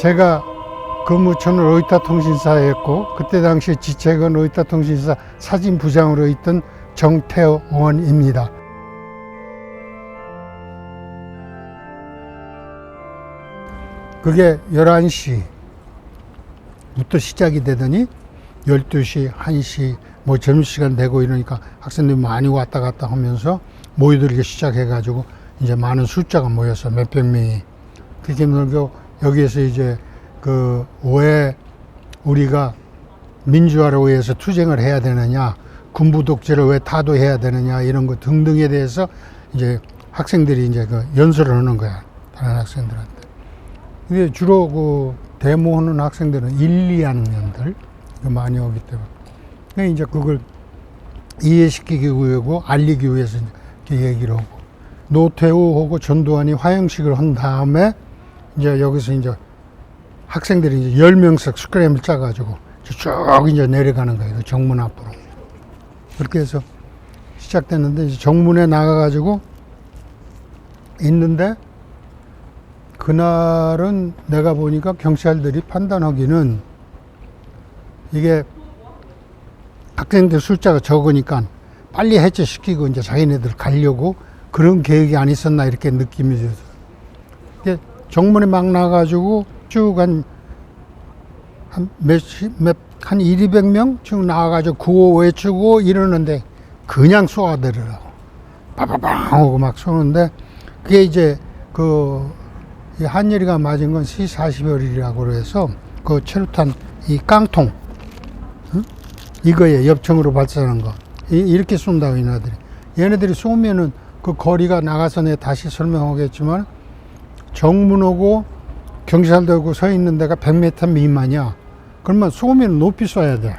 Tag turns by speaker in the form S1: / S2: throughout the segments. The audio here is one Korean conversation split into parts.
S1: 제가 근무처는 로이터 통신사였고 그때 당시 지책은 로이터 통신사 사진부장으로 있던 정태원입니다. 그게 11시부터 시작이 되더니 12시, 1시 뭐 점심시간 되고 이러니까 학생들이 많이 왔다 갔다 하면서 모여들기 시작해가지고 이제 많은 숫자가 모여서 몇백 명이. 그렇게 여기에서 이제 왜 우리가 민주화를 위해서 투쟁을 해야 되느냐, 군부 독재를 왜 타도해야 되느냐 이런 거 등등에 대해서 이제 학생들이 이제 연설을 하는 거야, 다른 학생들한테. 근데 주로 데모하는 학생들은 1, 2학년들 많이 오기 때문에. 그러니까 이제 그걸 이해시키기 위하고 알리기 위해서 이제 얘기를 하고, 노태우하고 전두환이 화형식을 한 다음에 이제 여기서 이제 학생들이 이제 10명씩 스크램을 짜가지고 쭉 이제 내려가는 거예요. 정문 앞으로. 그렇게 해서 시작됐는데, 이제 정문에 나가가지고 있는데, 그날은 내가 보니까 경찰들이 판단하기는 이게 학생들 숫자가 적으니까 빨리 해체시키고 이제 자기네들 가려고 그런 계획이 안 있었나 이렇게 느낌이 들어요. 정문에 막 나가가지고 쭉 한 1, 200명 쭉 나와가지고 구호 외치고 이러는데 그냥 쏘아들으라고. 빠바방 하고 막 쏘는데, 그게 이제 이 한예리가 맞은 건 C-40열이라고 해서 그 체류탄 이 깡통, 응? 이거에 엽청으로 발사하는 거. 이렇게 쏜다고 얘네들이 쏘면은 그 거리가 나가서 내가 다시 설명하겠지만, 정문하고 경찰들하고 서 있는 데가 100m 미만이야. 그러면 쏘면 높이 쏴야 돼.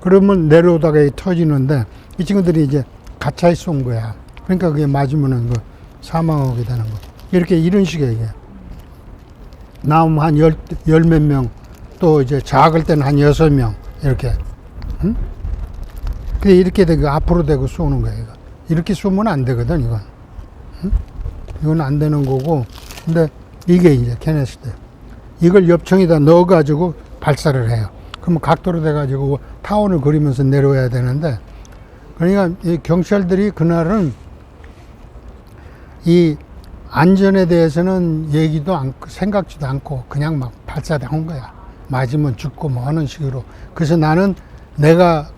S1: 그러면 내려오다가 터지는데, 이 친구들이 이제 가차에 쏜 거야. 그러니까 그게 맞으면은 사망하게 되는 거. 이런 식이야, 이게. 나오면 한 열 몇 명, 또 이제 작을 때는 한 6명, 이렇게. 응? 근데 이렇게 되고 앞으로 대고 쏘는 거야, 이거. 이렇게 쏘면 안 되거든, 이건. 응? 이건 안 되는 거고. 근데 이게 이제 케네스 때. 이걸 엽청에다 넣어가지고 발사를 해요. 그러면 각도로 돼가지고 타원을 그리면서 내려와야 되는데, 그러니까 이 경찰들이 그날은 이 안전에 대해서는 얘기도 않고 생각지도 않고 그냥 막 발사한 거야. 맞으면 죽고 뭐 하는 식으로. 그래서 나는 내가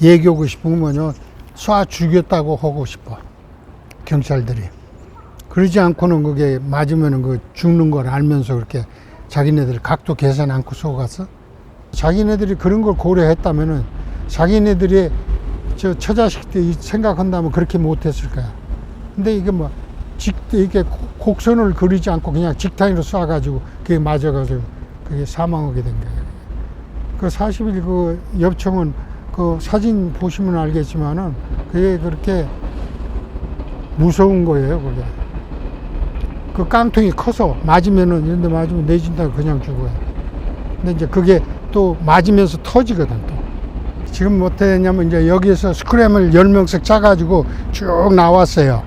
S1: 얘기하고 싶은 건 쏴 죽였다고 하고 싶어. 경찰들이. 그러지 않고는 그게 맞으면은 죽는 걸 알면서 그렇게 자기네들 각도 계산 않고 쏘갔어? 자기네들이 그런 걸 고려했다면은 자기네들이 처자식 때 생각한다면 그렇게 못했을 거야. 근데 이게 이게 곡선을 그리지 않고 그냥 직탄으로 쏴가지고 그게 맞아가지고 그게 사망하게 된 거예요. 그 40일 엽청은 사진 보시면 알겠지만은 그게 그렇게 무서운 거예요, 그게. 그 깡통이 커서 맞으면은 이런 데 맞으면 내진다고 그냥 죽어요. 근데 이제 그게 또 맞으면서 터지거든, 또. 지금 어떻게 했냐면 이제 여기에서 스크램을 10명씩 짜가지고 쭉 나왔어요.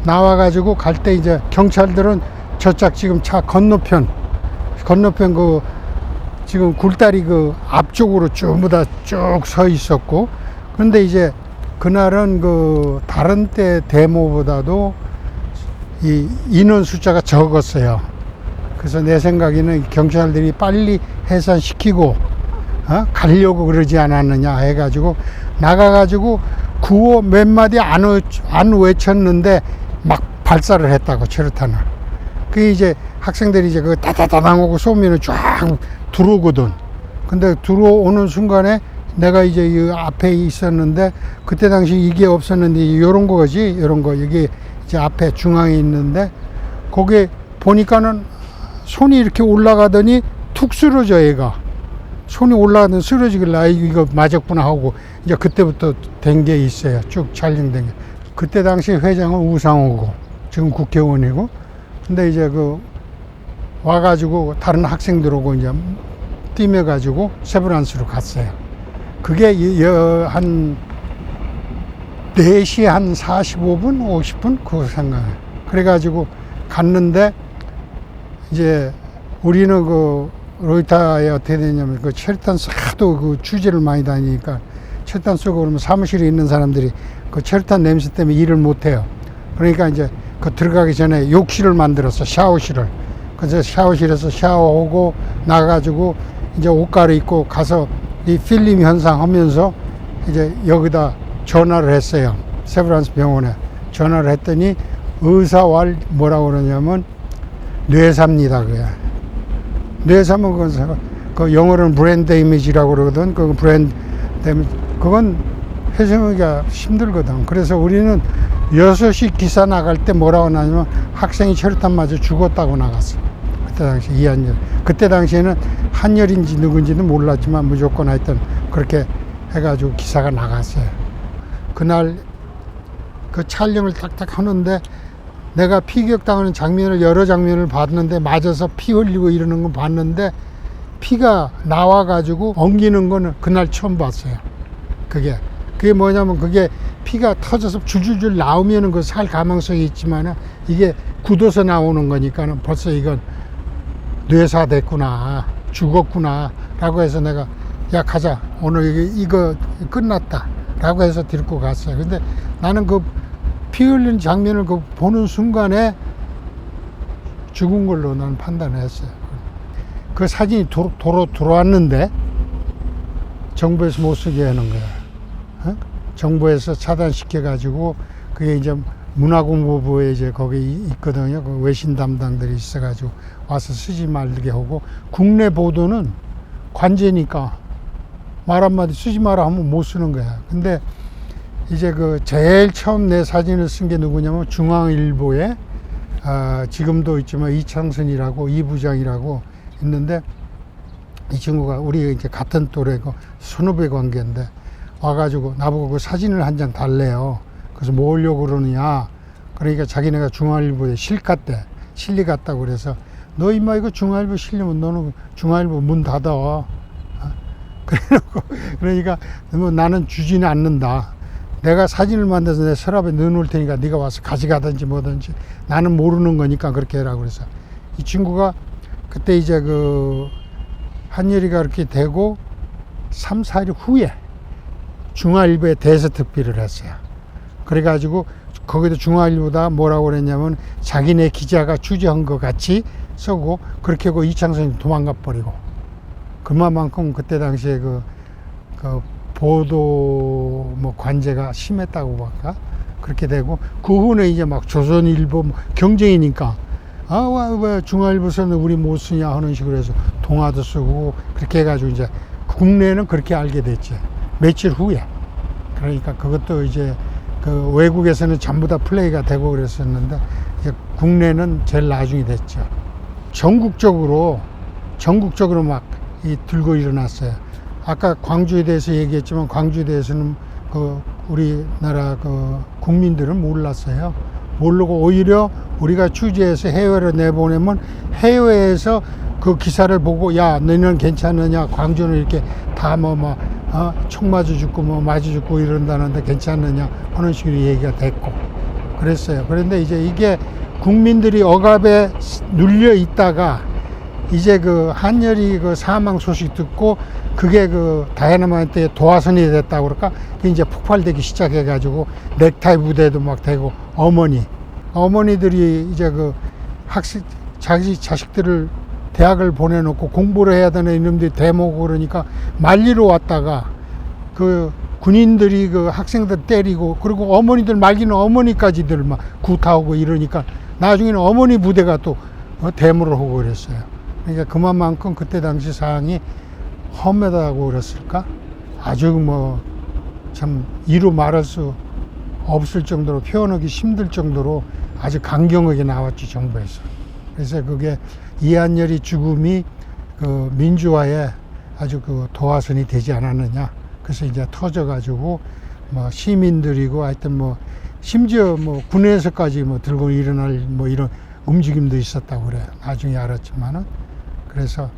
S1: 나와가지고 갈 때 이제 경찰들은 저쪽 지금 차 건너편 지금 굴다리 앞쪽으로 전부 다 쭉 서 있었고, 그런데 이제 그날은 다른 때 데모보다도 이 인원 숫자가 적었어요. 그래서 내 생각에는 경찰들이 빨리 해산시키고 가려고 그러지 않았느냐 해가지고 나가가지고 구호 몇 마디 안 외쳤는데 막 발사를 했다고, 최루탄을. 그게 이제 학생들이 이제 그 따다다당 하고 쏘면은 쫙 들어오거든. 근데 들어오는 순간에 내가 이제 이 앞에 있었는데, 그때 당시 이게 없었는데 요런 거지, 요런 거. 이게 이제 앞에 중앙에 있는데, 거기에 보니까는 손이 이렇게 올라가더니 툭 쓰러져, 얘가. 손이 올라가더니 쓰러지길래 이거 맞았구나 하고, 이제 그때부터 된 게 있어요. 쭉 촬영된 게. 그때 당시 회장은 우상호고, 지금 국회의원이고, 근데 이제 그 와가지고 다른 학생들하고 이제 뛰며가지고 세브란스로 갔어요. 그게 한 4시 한 45분, 50분? 그거 생각해요. 그래가지고 갔는데, 이제 우리는 그 로이터에 어떻게 되냐면, 그 철단 하도 그 취재를 많이 다니니까 철단 쏘고 그러면 사무실에 있는 사람들이 그 철단 냄새 때문에 일을 못 해요. 그러니까 이제 그 들어가기 전에 욕실을 만들었어, 샤워실을. 그래서 샤워실에서 샤워하고 나가가지고 이제 옷 갈아입고 가서 이 필름 현상 하면서 이제 여기다 전화를 했어요. 세브란스 병원에 전화를 했더니 의사와 뭐라고 그러냐면 뇌사입니다. 그게. 뇌사면 그 영어로는 브랜드 이미지라고 그러거든. 그 브랜드 이미지. 그건 회생하기가 힘들거든. 그래서 우리는 6시 기사 나갈 때 뭐라고 나냐면 학생이 철탄 맞아 죽었다고 나갔어. 그때 당시 이한열. 그때 당시에는 한열인지 누군지는 몰랐지만 무조건 하여튼 그렇게 해가지고 기사가 나갔어요. 그날 그 촬영을 딱딱 하는데 내가 피격당하는 장면을, 여러 장면을 봤는데, 맞아서 피 흘리고 이러는 건 봤는데, 피가 나와가지고 엉기는 거는 그날 처음 봤어요. 그게 뭐냐면, 그게 피가 터져서 줄줄줄 나오면은 그 살 가망성이 있지만은 이게 굳어서 나오는 거니까는 벌써 이건 뇌사됐구나, 죽었구나 라고 해서 내가 야 가자, 오늘 이거 끝났다 라고 해서 데리고 갔어요. 근데 나는 그 피 흘리는 장면을 그 보는 순간에 죽은 걸로 나는 판단했어요. 그 사진이 도로 들어왔는데 정부에서 못 쓰게 하는 거야. 정부에서 차단시켜가지고 그게 이제 문화공보부에 이제 거기 있거든요. 그 외신 담당들이 있어가지고 와서 쓰지 말게 하고, 국내 보도는 관제니까 말 한마디 쓰지 마라 하면 못 쓰는 거야. 근데 이제 그 제일 처음 내 사진을 쓴 게 누구냐면 중앙일보에 지금도 있지만 이창선이라고, 이 부장이라고 있는데, 이 친구가 우리 이제 같은 또래고 선후배 관계인데 와가지고 나보고 그 사진을 한 장 달래요. 그래서 뭐 하려고 그러느냐. 그러니까 자기네가 중앙일보에 실리 갔다고 그래서 너 임마 이거 중앙일보 실리면 너는 중앙일보 문 닫아. 그러니까 뭐 나는 주지는 않는다. 내가 사진을 만들어서 내 서랍에 넣어놓을 테니까 네가 와서 가져가든지 뭐든지, 나는 모르는 거니까 그렇게 해라고 그래서. 이 친구가 그때 이제 그 한열이가 그렇게 되고 3, 4일 후에 중앙일보에 대서특필을 했어요. 그래가지고 거기도 중앙일보다 뭐라고 그랬냐면 자기네 기자가 취재한 것 같이 쓰고, 그렇게 하고 이창선이 도망가 버리고, 그만큼 그때 당시에 그 보도 뭐 관제가 심했다고 할까? 그렇게 되고, 그 후에 이제 막 조선일보 경쟁이니까 왜 중앙일보서는 우리 못 쓰냐 하는 식으로 해서 동아도 쓰고, 그렇게 해가지고 이제 국내는 그렇게 알게 됐지. 며칠 후에. 그러니까 그것도 이제 그 외국에서는 전부 다 플레이가 되고 그랬었는데, 이제 국내는 제일 나중에 됐죠. 전국적으로 막 들고 일어났어요. 아까 광주에 대해서 얘기했지만 광주에 대해서는 그 우리나라 그 국민들은 몰랐어요. 모르고 오히려 우리가 취재해서 해외로 내보내면 해외에서 그 기사를 보고 야 너희는 괜찮느냐, 광주는 이렇게 다 총 맞아 죽고 맞아 죽고 이런다는데 괜찮느냐 하는 식으로 얘기가 됐고 그랬어요. 그런데 이제 이게 국민들이 억압에 눌려 있다가 이제 그 한열이 그 사망 소식 듣고 그게 그 다이너마이트의 도화선이 됐다고 그럴까? 이제 폭발되기 시작해가지고 넥타이 부대도 막 되고, 어머니들이 이제 그 자기 자식들을 대학을 보내놓고 공부를 해야 되는 이놈들이 대모고 그러니까 말리러 왔다가 그 군인들이 그 학생들 때리고 그리고 어머니들 말기는 어머니까지들 막 구타하고 이러니까 나중에는 어머니 부대가 또 대모를 하고 그랬어요. 그러니까 그만큼 그때 당시 상황이 험하다고 그랬을까? 아주 뭐 참 이루 말할 수 없을 정도로 표현하기 힘들 정도로 아주 강경하게 나왔지, 정부에서. 그래서 그게 이한열이 죽음이 그 민주화에 아주 그 도화선이 되지 않았느냐. 그래서 이제 터져가지고 뭐 시민들이고 하여튼 뭐 심지어 뭐 군에서까지 뭐 들고 일어날 뭐 이런 움직임도 있었다고 그래요. 나중에 알았지만은. 그래서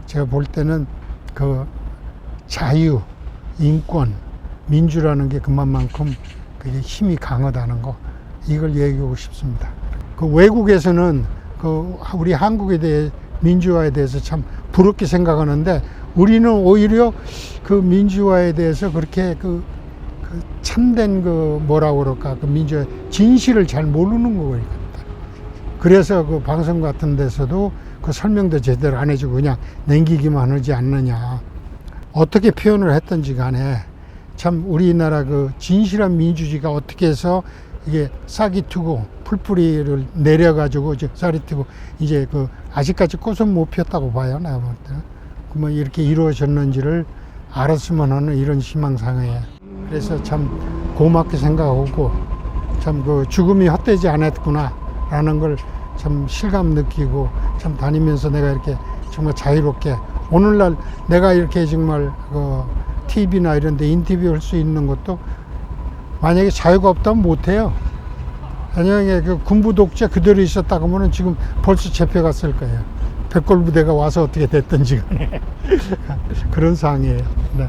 S1: 제가 볼 때는 그 자유, 인권, 민주라는 게 그만큼 그게 힘이 강하다는 거, 이걸 얘기하고 싶습니다. 그 외국에서는 그 우리 한국에 대해 민주화에 대해서 참 부럽게 생각하는데 우리는 오히려 그 민주화에 대해서 그렇게 그 참된 그 뭐라고 그럴까 그 민주화 진실을 잘 모르는 거예요. 그래서 그 방송 같은 데서도 그 설명도 제대로 안 해주고 그냥 남기기만 하지 않느냐. 어떻게 표현을 했든지 간에 참 우리나라 그 진실한 민주주의가 어떻게 해서 이게 싹이 트고 풀뿌리를 내려가지고 이제 쌀이 트고 이제 그 아직까지 꽃은 못 피웠다고 봐요. 내가 볼 때는. 그러면 이렇게 이루어졌는지를 알았으면 하는 이런 희망상이에요. 그래서 참 고맙게 생각하고 참 그 죽음이 헛되지 않았구나라는 걸 참 실감 느끼고 참 다니면서 내가 이렇게 정말 자유롭게 오늘날 내가 이렇게 정말 그 TV나 이런 데 인터뷰할 수 있는 것도 만약에 자유가 없다면 못해요. 만약에 그 군부 독재 그대로 있었다 그러면 지금 벌써 잡혀갔을 거예요. 백골부대가 와서 어떻게 됐든지 간에 그런 상황이에요. 네.